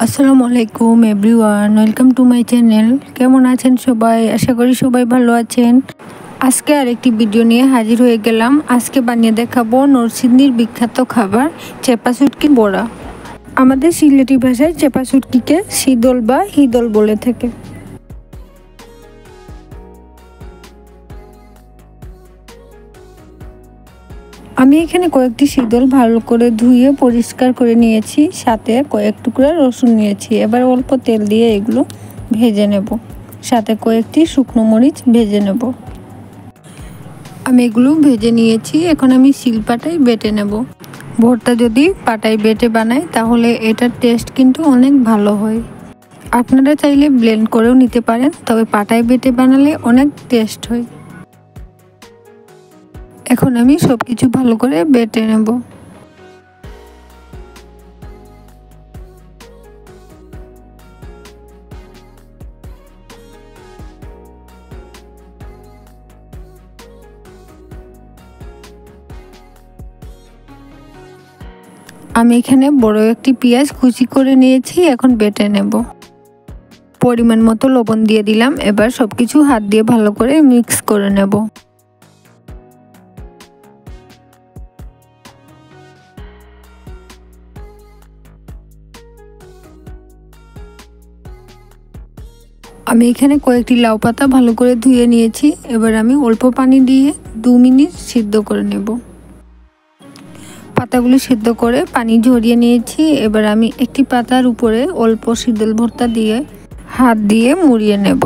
আসসালামু আলাইকুম everyone, welcome to my channel. কেমন আছেন সবাই? আশা করি সবাই ভালো আছেন। আজকে আরেকটি ভিডিও নিয়ে হাজির হয়ে গেলাম। আজকে বানিয়ে দেখাবো নরসিংদীর বিখ্যাত খাবার চেপা শুটকি বড়া। আমাদের সিলেটি ভাষায় চেপা শুটকিকে শীদল বা হিদল বলে থাকে। আমি এখানে কয়েকটি শীতল ভালো করে ধুয়ে পরিষ্কার করে নিয়েছি, সাথে কয়েক টুকরা রসুন নিয়েছি। এবার অল্প তেল দিয়ে এগুলো ভেজে নেব, সাথে কয়েকটি শুকনো মরিচ ভেজে নেব। আমি এগুলো ভেজে নিয়েছি, এখন আমি শিলপাটায় বেটে নেব। ভর্তা যদি পাটায় বেটে বানাই তাহলে এটার টেস্ট কিন্তু অনেক ভালো হয়। আপনারা চাইলে ব্লেন্ড করেও নিতে পারেন, তবে পাটায় বেটে বানালে অনেক টেস্ট হয়। এখন আমি সব কিছু ভালো করে বেটে নেব। আমি এখানে বড় একটি পেঁয়াজ কুচি করে নিয়েছি, এখন বেটে নেব। পরিমাণ মতো লবণ দিয়ে দিলাম। এবার সবকিছু হাত দিয়ে ভালো করে মিক্স করে নেব। আমি এখানে কয়েকটি লাউ পাতা ভালো করে ধুয়ে নিয়েছি। এবার আমি অল্প পানি দিয়ে 2 মিনিট সিদ্ধ করে নেব। পাতাগুলো সিদ্ধ করে পানি ঝরিয়ে নিয়েছি। এবার আমি একটি পাতার উপরে অল্প শীতল ভর্তা দিয়ে হাত দিয়ে মুড়িয়ে নেব।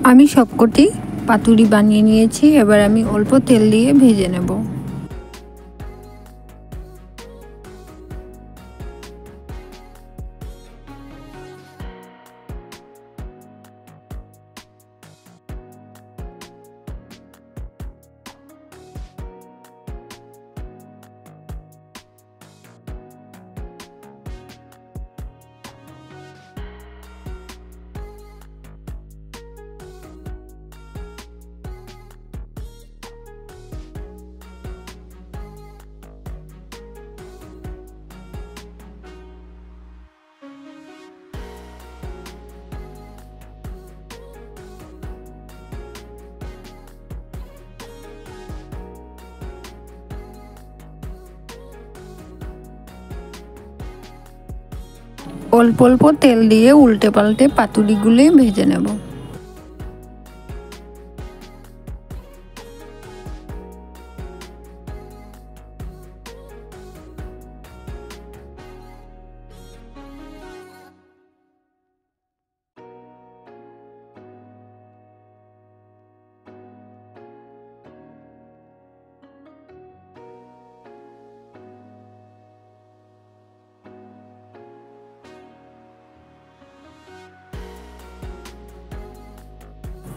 আমি সবকটি পাতুরি বানিয়ে নিয়েছি। এবার আমি অল্প তেল দিয়ে ভেজে নেব। অল্প অল্প তেল দিয়ে উল্টে পাল্টে পাতুরিগুলি ভেজে নেব।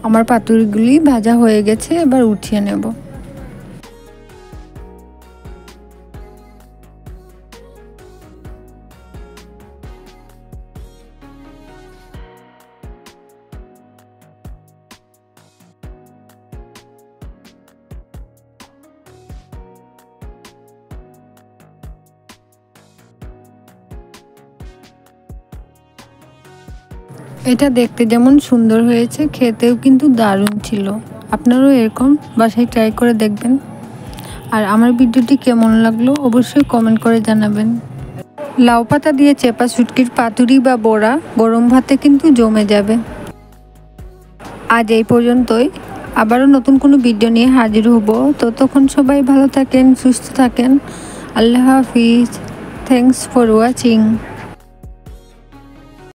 আমার পাতুরিগুলি ভাজা হয়ে গেছে, এবার উঠিয়ে নেব। এটা দেখতে যেমন সুন্দর হয়েছে, খেতেও কিন্তু দারুণ ছিল। আপনারাও এরকম বাসায় ট্রাই করে দেখবেন। আর আমার ভিডিওটি কেমন লাগলো অবশ্যই কমেন্ট করে জানাবেন। লাউ পাতা দিয়ে চেপা শুটকির পাতুরি বা বড়া গরম ভাতে কিন্তু জমে যাবে। আজ এই পর্যন্তই, আবারও নতুন কোনো ভিডিও নিয়ে হাজির হব। ততক্ষণ সবাই ভালো থাকেন, সুস্থ থাকেন। আল্লাহ হাফিজ। Thanks for watching.